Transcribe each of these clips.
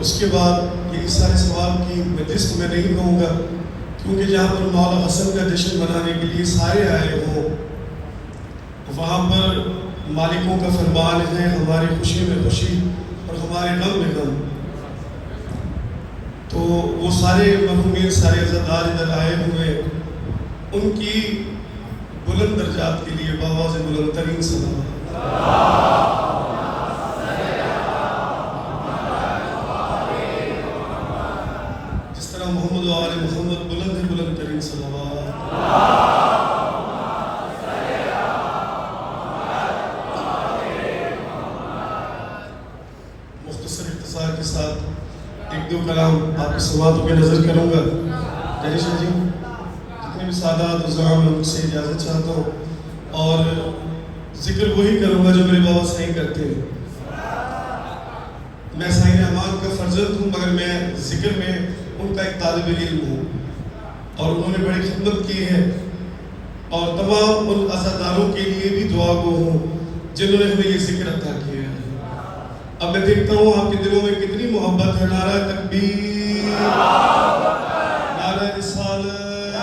اس کے بعد یہ سارے ثواب کی مجلس میں نہیں کہوں گا، کیونکہ جہاں پر مولا حسن کا جشن منانے کے لیے سارے آئے ہوں، وہاں پر مالکوں کا فرمان ہے ہماری خوشی میں خوشی اور ہمارے غم میں غم. تو وہ سارے مرحومین، سارے عزتدار ادھر آئے ہوئے، ان کی بلند درجات کے لیے بآواز بلند ترین سلام. جس طرح محمد و آل محمد بلند ہے، بلند ترین صلوات. مختصر اختصار کے ساتھ ایک دو کلام آپ کی سماعتوں پہ نظر کروں گا. جنیش جی، جتنے بھی سادات عزام ان سے اجازت چاہتا ہوں، اور ذکر وہی کروں گا جو میرے بابا صحیح کرتے ہیں. میں سعید احمد کا فرزند ہوں، مگر میں ذکر میں ان کا ایک طالب علم ہوں، اور انہوں نے بڑی خدمت کی ہے، اور تمام ان عزاداروں کے لیے بھی دعا گو ہوں جنہوں نے ہمیں یہ ذکر عطا کیا ہے. اب میں دیکھتا ہوں آپ کے دلوں میں کتنی محبت ہے. نعرہ تکبیر، نعرہ رسالت،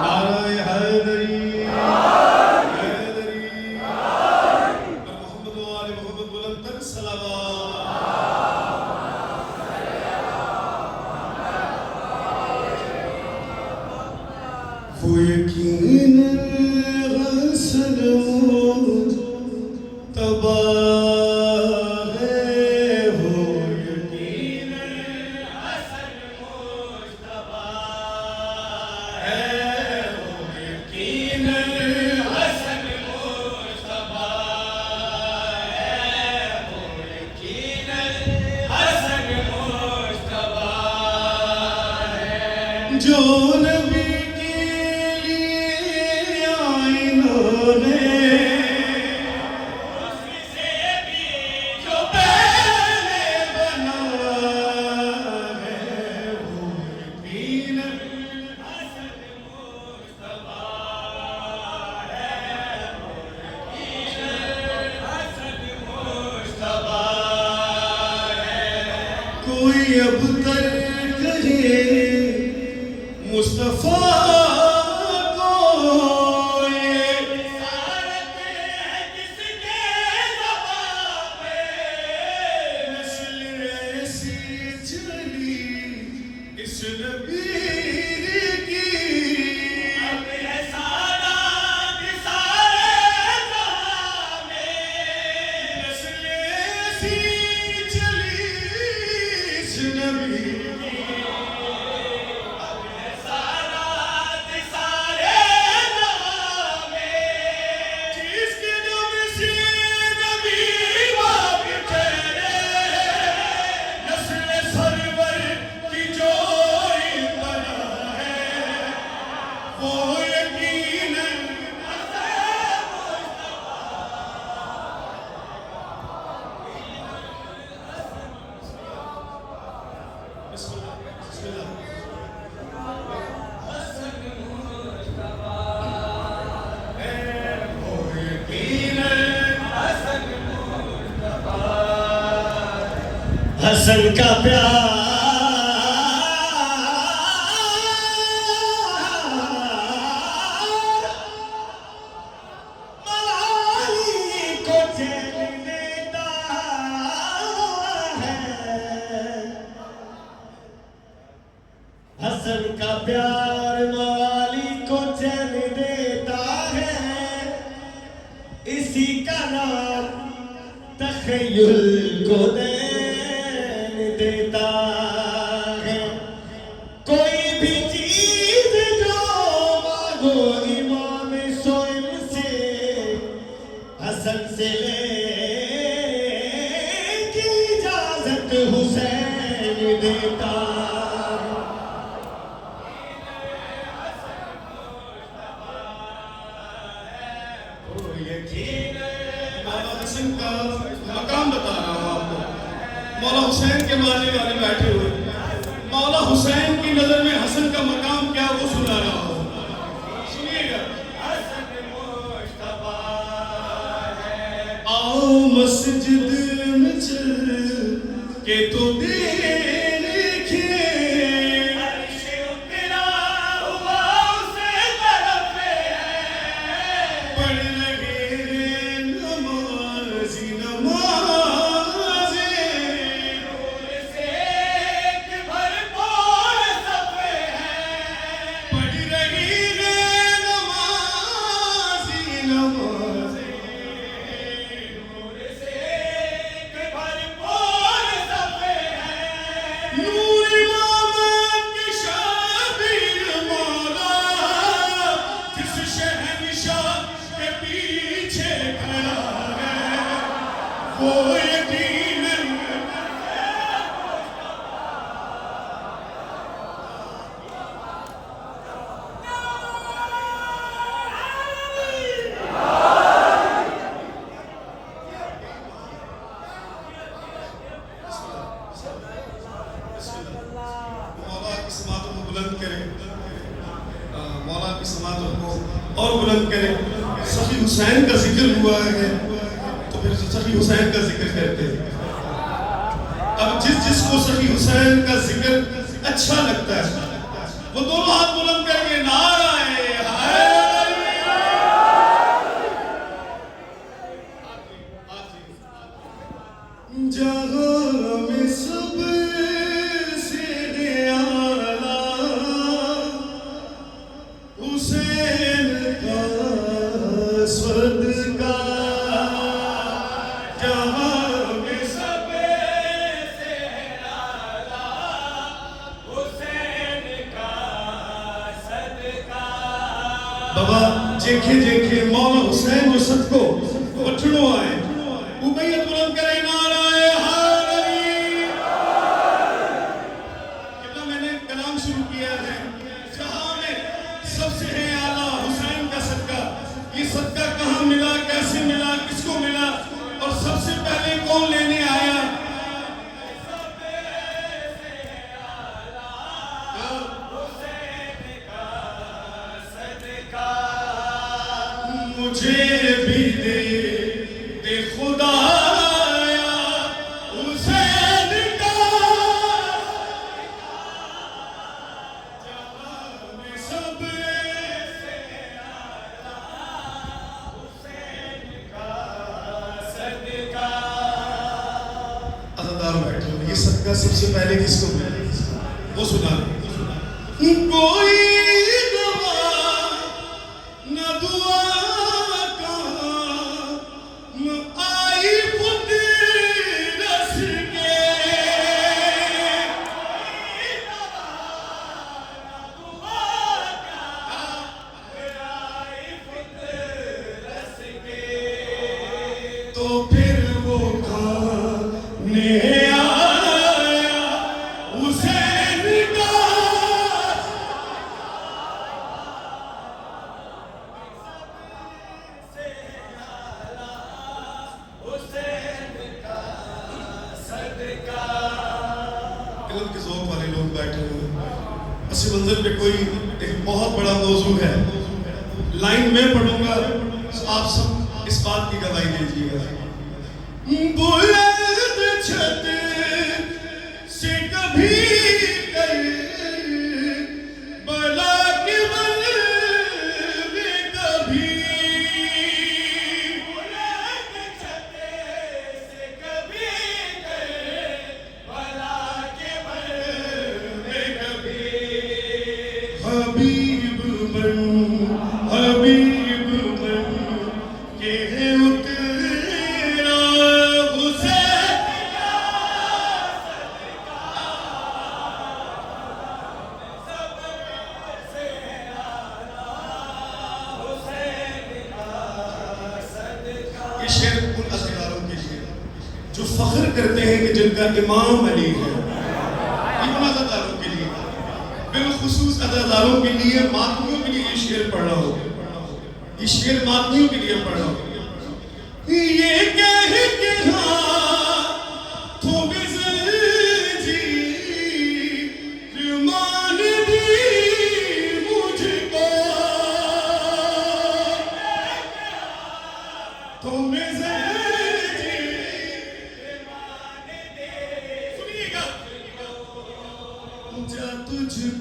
نعرہ حیدری، حیدری، اور محمد و آل محمد بلند تر صلوات. وہ یقین غسل تباہ ہے، وہ یقین حسن مجتبیٰ ہے، وہ یقین حسن مجتبیٰ ہے، وہ یقین حسن مجتبیٰ ہے. جو نبی کوئی اب تک کہے مصطفیٰ کو، یہ رسالت ہے جس کے زبان پہ، نسل ایسی چلی اس نبی کی، اب ہے سادات سارے جہاں میں، نسل ایسی چلی اس نبی کی، اب ہے سادات سارے جہاں میں، جس کے دم سے نبی باپ ٹھہرے، نسل سرور کی جو ابتدا ہے، وہ یقین حسن کا پیار موالی کو چین دیتا ہے، حسن کا پیار موالی کو چین دیتا ہے، اسی کا نام تخیل کو دین دیتا ہے. کوئی بھی چیز جو مانگو امام سوئم سے، حسن سے لے کی اجازت حسین دیتا ہے. وہ یقین مولا حسن کا مقام بتا رہا ہوں آپ کو. مولا حسین کے ماننے والے بیٹھے ہوئے، مولا حسین کی نظر میں حسن کا مقام کیا وہ سنا رہا ہوں. سنیے گا. آؤ مسجد میں چل کہ تو دیکھے پڑھ رہے نمازی نمازیں پڑھ رہی نمازی نمازیں نور امامت کی شبیر مولا جس شہنشاہ کے پیچھے کھڑا ہے وہ یقیناً مولا کی سماعتوں کو بلند کرے مولا کی سماعتوں کو اور بلند کرے سخی حسین کا ذکر ہوا ہے تو پھر سخی حسین کا ذکر کرتے ہیں اب جس کو سخی حسین کا ذکر اچھا لگتا ہے وہ دونوں ہاتھ بلند کر کے نعرہ جہاں میں سب سے اعلیٰ حسین کا صدقہ جہاں میں سب سے اعلیٰ حسین کا صدقہ بابا جیکھے جیکھے مولا حسین جو صدقو وٹھنو آئے ابیت بلند کرے نعرہ شروع کیا ہے جہاں میں سب سے ہے اعلیٰ حسین کا صدقہ یہ صدقہ کہاں ملا کیسے ملا کس کو ملا اور سب سے پہلے کون لینے آیا مجھے بھی دے خدایا حسین کا سب سے حسین کا صدقہ عزادار بیٹھے ہو یہ صدقہ سب سے پہلے کس کو ملا وہ سنا کوئی دعا نہ دعا تو پھر وہ کھانے آیا حسین کا علم کے ذوق والے لوگ بیٹھے ہوئے اسی منظر پہ کوئی ایک بہت بڑا موضوع ہے لائن میں پڑھوں گا آپ سب اس بات کی گواہی دیجیے گا بلند چھت سے کبھی کر بلا کے بل میں کبھی بلند چھت سے کبھی کر بلا کے بل میں کبھی حبیب بن کے اترا حسین کا صدقہ سب سے اعلیٰ حسین کا صدقہ یہ شعر ان عزاداروں کے لیے جو فخر کرتے ہیں کہ جن کا امام علی ہے ان عزاداروں کے لیے بالخصوص عزاداروں کے لیے ماتمیوں کے لیے یہ شعر پڑھ رہا ہو یہ شعر ماتمیوں کے لیے پڑھ رہا ہو یہ کہہ کے ہاتھوں میں زنجیر مان دی مجھ کو ہاتھوں میں زنجیر مان دی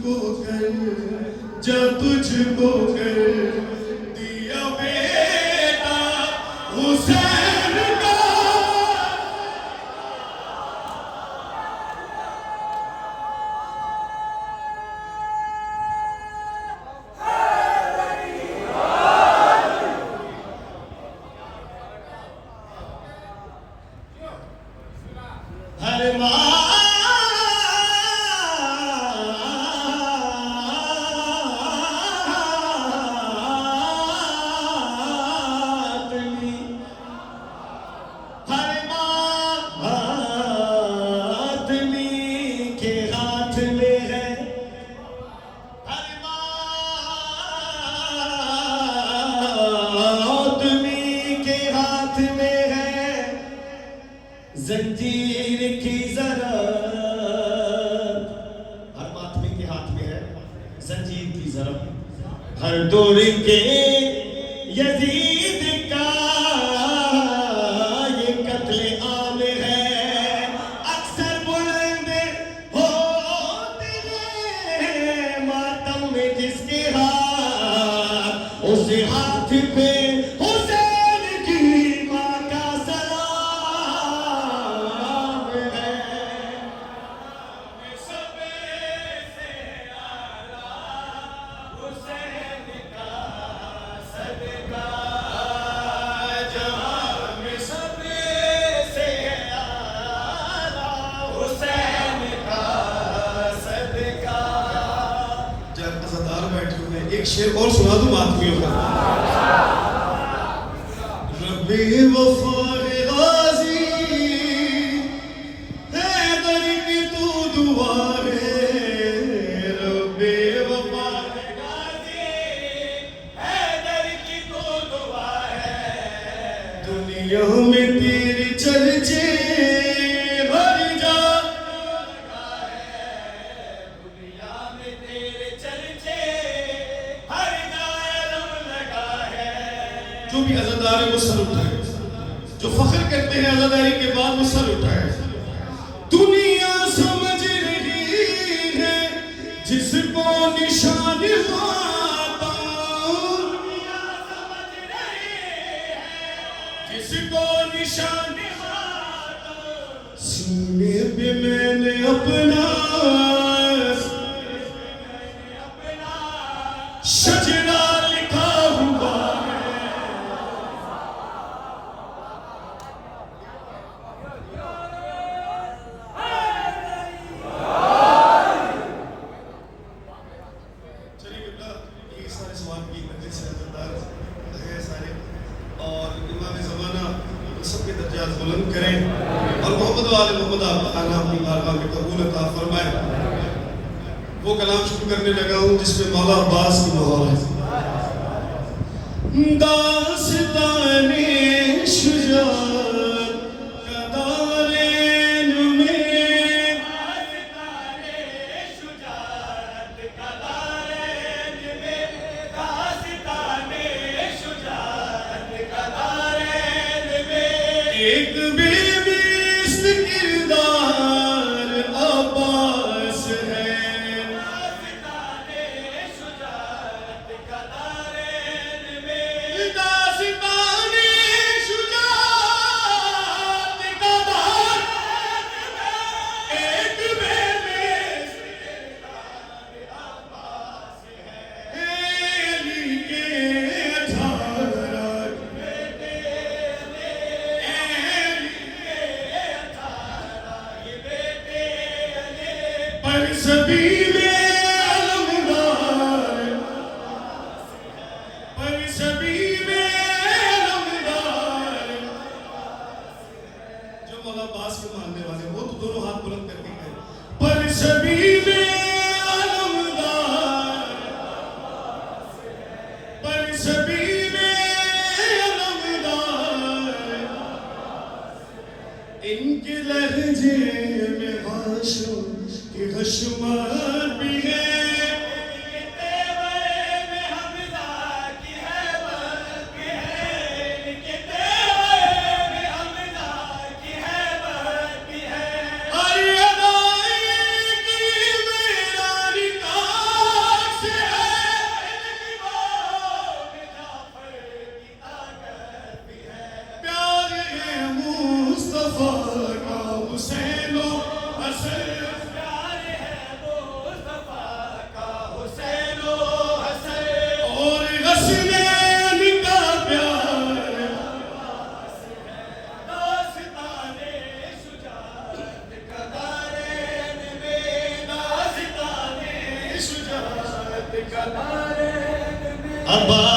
کو کر جا تجھ کو کر دیا بیٹا حسین کا زنجیر کی ضرب ہر ماتمی کے ہاتھ میں ہے زنجیر کی ضرب ہر دور کے یزید کا یہ قتل عام ہے اکثر بلند ہوتے ہیں ماتم میں جس کے ہاتھ اس ہاتھ پہ ایک شعر اور سنا دوں ماتمیوں کا رب وفا غازی حیدر کی تو دعا ہے رب وفا غازی حیدر کی تو دعا ہے دنیا میں تیری چرچے جو بھی عزادار ہے وہ سر اٹھائے جو فخر کرتے ہیں عزاداری کے بعد وہ سر اٹھائے دنیا سمجھ رہی ہے جس کو نشان ماتم دنیا سمجھ رہی ہے جس کو نشان ماتم سینے پہ میں نے اپنا شجرہ لکھا ہوا اور امام زمانہ سب کے درجات بلند کریں اور محمد و آل محمد آپ خانہ اپنی بارگاہ میں قبول عطا فرمائے وہ کلام شروع کرنے لگا ہوں جس میں مولا عباس کی مہر ہے داستان شجاعت کا دارین میں داستان شجاعت کا دارین میں داستان شجاعت کا دارین میں ایک بے مثل کردار عباس ہے داستان شجاعت کا دارین میں داستان شجاعت کا دارین میں ایک بے مثل کردار عباس ہے علی کے 18 بیٹے پر سبیل علمدار پر سبیل علمدار جو مولا عباس کے ماننے والے وہ تو دونوں ہاتھ بلند کر کے گئے پر سبیل علمدار پر سبیل علمدار ان کے لہجے میں غاشوں کی غشمات بھی ہے مصطفیٰ کا حسین و حسن، پیارے ہیں مصطفیٰ کا حسین و حسن، اور حسنین کا پیار داستان شجاعت کا دارین میں، داستان شجاعت کا دارین میں، عباس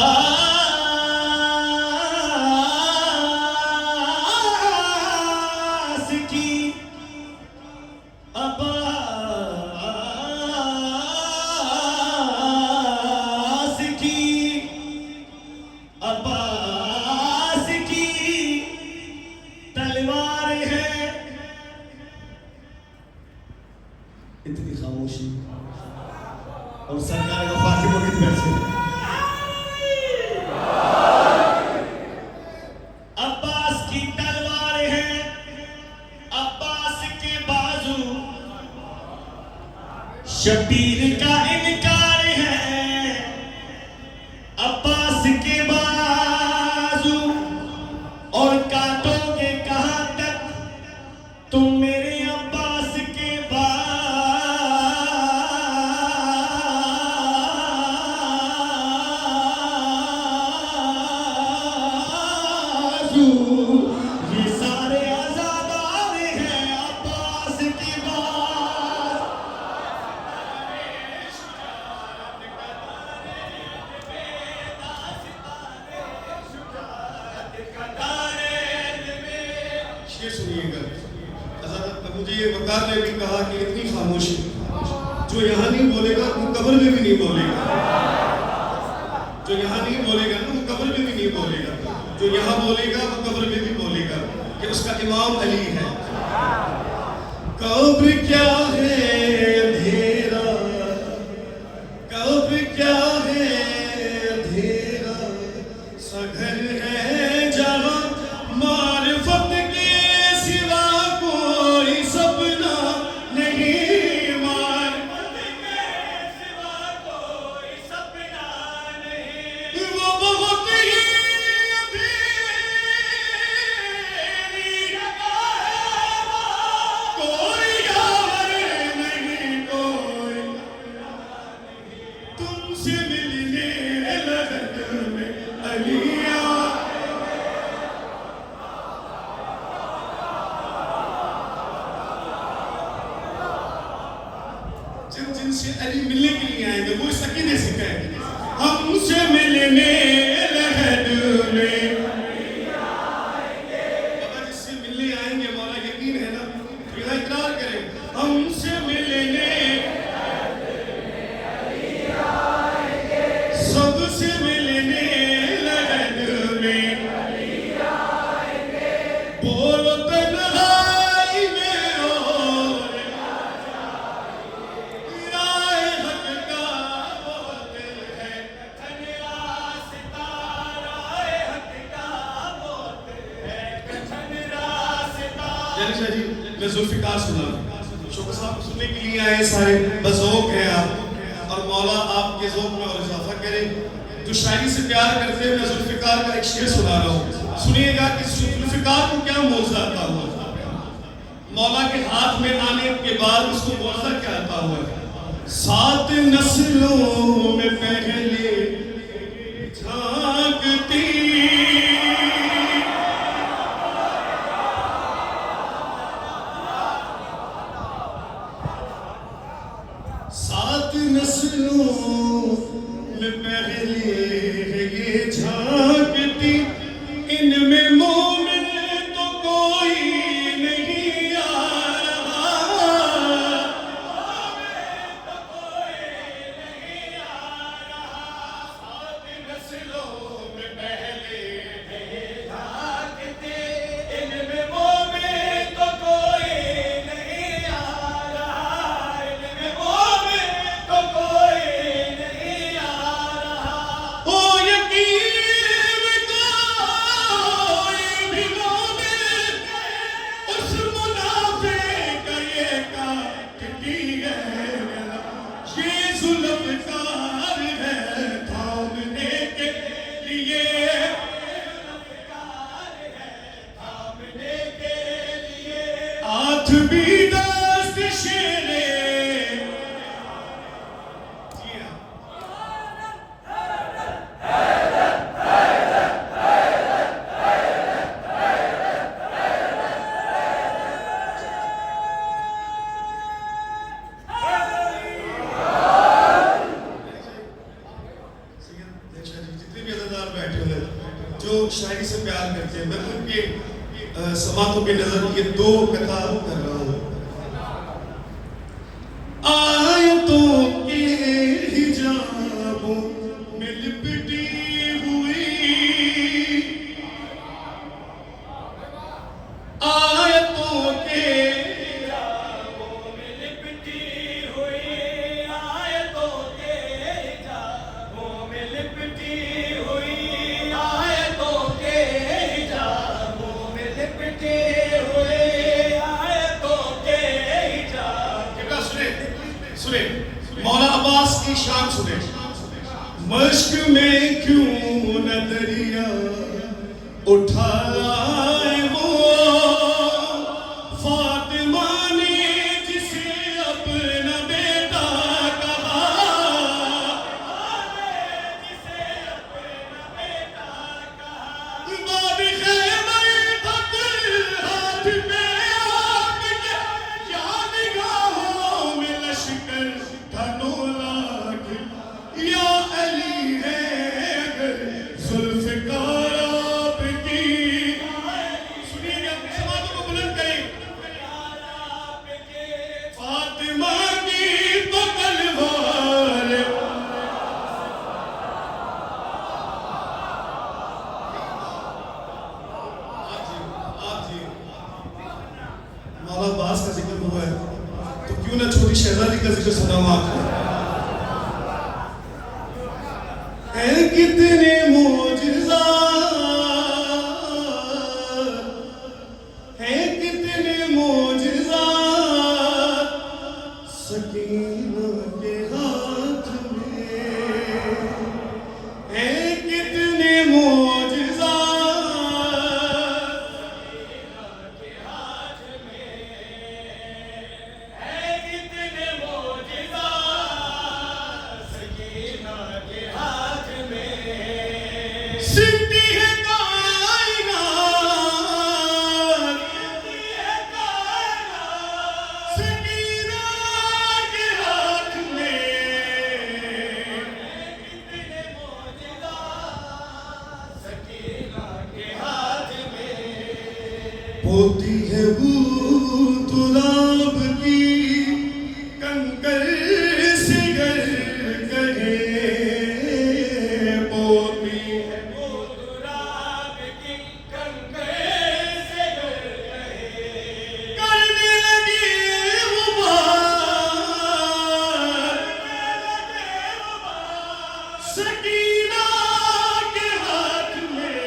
کی، عباس کی، عباس کی تلوار ہے. اتنی خاموشی اور سرکار کا فاطمہ کی پیسے. عباس کی تلوار ہے، عباس کے بازو، شبیر کا انکار ہے. عباس کے بازو اور کاٹو گے کہاں تک تم میرے عباس کے یہ سارے آزادار ہیں عباس کی بات. یہ سنیے گا، حضرت مجھے یہ وقار نے بھی کہا کہ اتنی خاموشی، جو یہاں نہیں بولے گا وہ قبر میں بھی نہیں بولے گا. جو یہاں نہیں بولے گا وہ قبر میں بھی نہیں بولے گا. جو یہاں بولے گا وہ قبر میں بھی بولے گا کہ اس کا امام علی ہے. قبر کیا ہے اندھیرا، قبر کیا ہے اندھیرا، سا گھر ہے جہاں معرفت کے سوا کوئی سپنا نہیں. معرفت کے سوا کوئی سپنا نہیں، وہ بہت ہی کوئی یار نہیں، کوئی تم سے ملنے لگن میں علیہ. جن سے علی ملنے کے لیے آئیں گے وہ اس عقیدے سے کہیں گے ہم سے ملنے لگن میں. بابا جس سے ملنے آئیں گے مولا یقین ہے نا، تو یہاں اقرار کریں ہم سے ملنے سب سے ملنے لگن میں. بولو تنہائی میں اور رائے حق کا وہ دل ہے. کتھن راستہ رائے حق کا وہ دل ہے، کتھن راستہ. یعنی شاہ جی میں ذوالفقار سنا شوکر صاحب سننے کے لیے آئے سارے بذوق ہیں آپ، اور مولا آپ کے ذوق میں اور اضافہ کرے. جو شاعری سے پیار کرتے ہیں میں ذوالفقار کا ایک شعر سنا رہا ہوں، سنیے گا کہ ذوالفقار کو کیا معجزہ عطا ہوا. مولا کے ہاتھ میں آنے کے بعد اس کو معجزہ کیا عطا ہوا. 7 نسلوں میں پہلے جھانکتی، 7 نسلوں میں پہلے ہے یہ جھانکتی، ان میں مومن تو کوئی نہیں آ رہا. ہاتھ بھی دست شیرے جتنے بھی ادادار بیٹھے ہوئے جو شاعری سے پیار کرتے ہیں، میں ان کے سماعتوں پہ نظر یہ دو قطع کر رہا ہوں. آیتوں کے حجابوں میں لپٹی ہوئی، آیتوں کے حجابوں میں لپٹی ہوئی، آیتوں کے حجابوں میں لپٹی ہوئی، آیتوں کے حجابوں میں لپٹی ہوئی، آیتوں کے حجاب. کتنا سنیں مولا عباس کی شان سنیں. مشق میں کیوں نہ دریا اٹھائے وہ فاطمہ نے جسے اپنا بیٹا کہا، جسے اپنا بیٹا کہا. باب خیمر تک ہاتھ میں آپ کے، یا نگاہوں میں لشکر تھا نولاک، یا علی ہے اگر ذوالفقار آپ کی. سنیے گا سماعتوں کو بلند کریں. فاطمہ کی تو تلوار مولا عباس کا ذکر ہوا ہے تو کیوں نہ چھوٹی شہزادی کا ذکر سناؤں آپ کو. اے کتنے معجزات، اے کتنے معجزات سکینہ کے ہاتھ میں، اے کتنے معجزات کتنے معجزات سکینہ کے ہاتھ میں. سنتی ہے کائنات، سکینہ کے ہاتھ میں. کتنے معجزات سکینہ کے ہاتھ میں. ہوتی ہے وہ تراب کی کنکر سے گر کہے، ہوتی ہے وہ تراب کی کنکر سے گر رہے. کرنے لگی وہ بات سکینہ کے ہاتھ میں.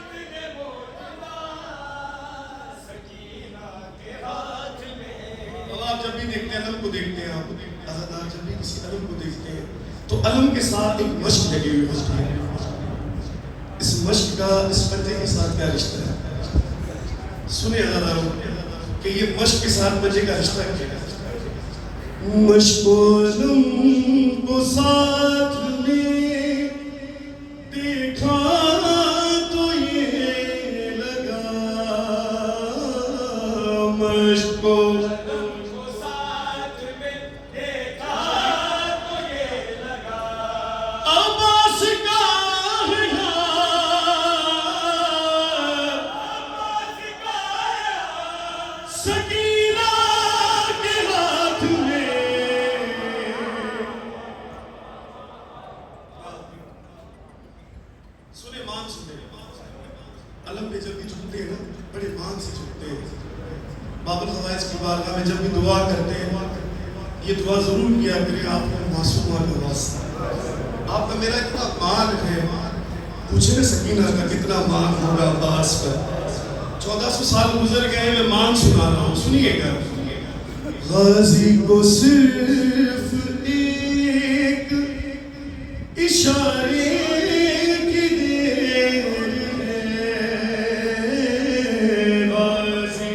کتنے معجزات سکینہ کے ہاتھ میں. اب آپ جب بھی دیکھتے ہیں علم کو دیکھتے ہیں، آپ عزادار جب بھی کسی علم کو دیکھتے ہیں تو علم کے ساتھ ایک مشق لگی ہوئی ہوتی ہے. اس مشق کا اس بچے کے ساتھ کیا رشتہ ہے؟ سنیں عزاداروں کہ یہ مشق کے ساتھ بچے کا رشتہ کیا ہے. مشق و علم کو ساتھ میں دیکھا تو یہ لگا، مشق و کو ساتھ میں دیکھا تو یہ لگا. عباس کا عباس کا سکینہ کے ہاتھ میں. سنے مان سنے علم پہ جب بھی جھکتے ہیں نا بڑے مان سے جھکتے ہیں. باب الخوائز کی بارگاہ میں جب بھی دعا کرتے ہیں یہ دعا ضرور کیا کریں آپ کو معصومہ کا واسطہ. آپ کا میرا اتنا مان ہے، پوچھے نا سکینہ کا کتنا مان ہوگا عباس پر. 1400 سال گزر گئے، میں مان سنا رہا ہوں، سنیے گا. غازی کو صرف ایک اشارے کی دیر ہے، غازی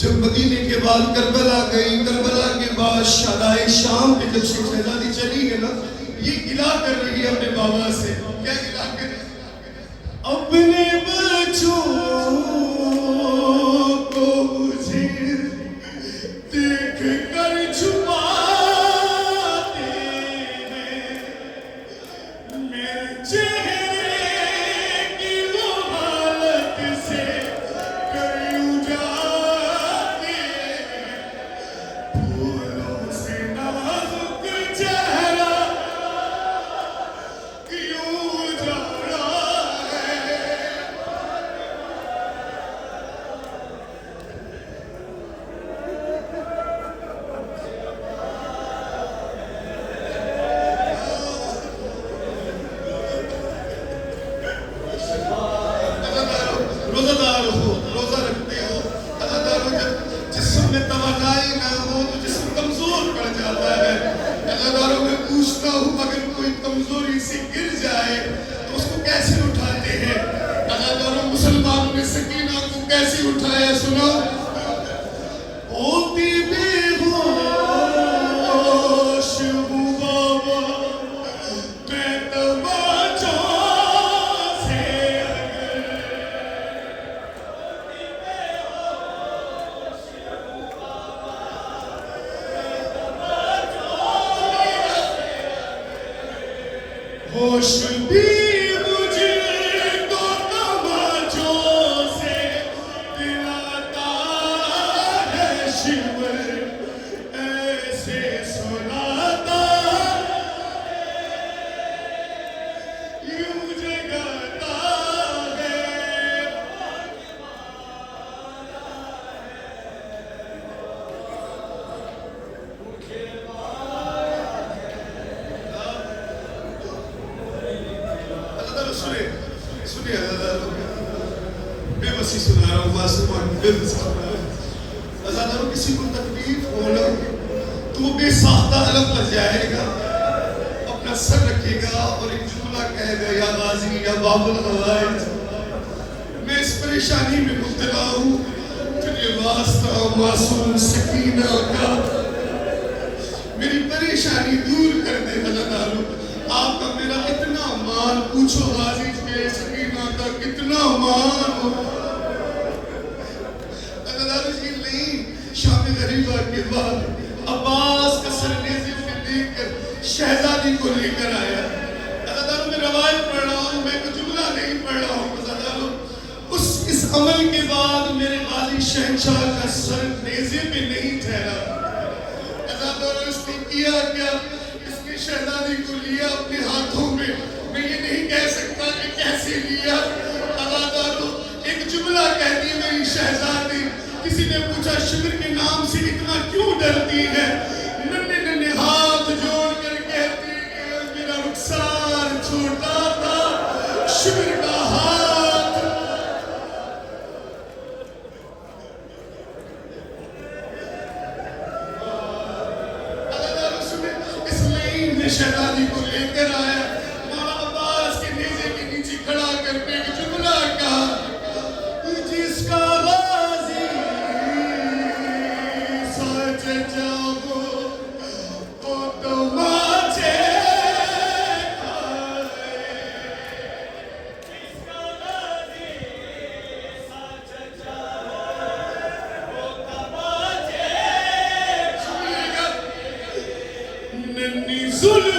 جب مدینے کے بعد کربلا گئی، کربلا کے بعد شہدائے شام پہ جب شہزادی چلی ہے نا، یہ گلا کر رہی ہے اپنے بابا سے. کیا گلا کر رہی ہے؟ اپنے بچوں کو مجھے دیکھ کر چھپاتے ہیں، میرے چہرے کی وہ حالت سے کیوں جاتے ہیں، پھولوں سے نازک چہرہ کیوں جاڑا ہے. روزہ دار ہو، روزہ رکھتے ہو، عزادار ہو، جب جسم میں توانائی نہ ہو تو جسم کمزور پڑ جاتا ہے. عزاداروں میں پوچھتا ہوں اگر کوئی کمزوری سے گر جائے تو اس کو کیسے اٹھاتے ہیں؟ عزاداروں مسلمانوں نے سکینہ کو کیسے اٹھایا سنو. ہوتی بے ہوش ہوں بابا میں تماچوں سے ہوش بھی مجھے تو تماچوں سے دلاتا ہے شیور ایسے سناتا یوں جگاتا ہے. سنیے عزاداروں، بے بسی سنا رہا ہوں، معصومان بے بسی سنا رہا ہوں. عزاداروں کسی کو تکلیف ہو نا تو وہ بے ساختہ علم پر جائے گا، اپنا سر رکھے گا اور ایک جملہ کہے گا یا غازی یا باب الغوائد. میں اس پریشانی میں مبتلا ہوں، تجھے واسطہ معصوم سکینہ کا میری پریشانی دور کر دے. عزاداروں آپ کا میرا اتنا مان، پوچھو غازی کے سکینہ کا کتنا مان ہو. عزاداروں جی نہیں، شام غریبہ کے بعد عباس کا سر نیزے پہ لے کر شہزادی کو لے کر آیا. عزاداروں میں روایت پڑھ رہا ہوں، میں کوئی جملہ نہیں پڑھ رہا ہوں. عزاداروں اس عمل کے بعد میرے غازی شہنشاہ کا سر نیزے پہ نہیں ٹھہرا. عزاداروں اس نے کیا کیا؟ اس نے شہزادی کو لیا اپنے ہاتھوں میں. میں یہ نہیں کہہ سکتا کہ کیسے لیا. عزاداروں ایک جملہ کہتی ہے میری شہزادی. کسی نے پوچھا شبر کے نام سے اتنا کیوں ڈرتی ہے؟ ننھے ننھے ہاتھ جوڑ کر کہتی ہے کہ میرا رخسار چھوٹا تھا، شبر کا ہاتھ. شہزادی کو لے کر آیا، مولا عباس کے نیزے کے نیچے کھڑا کر کے ایک جملہ کہا، جس کا غازی سچ جاؤ تو تماچے کھائے. جس کا غازی سچ جاؤ تو تماچے کھائے. ننھی ظلم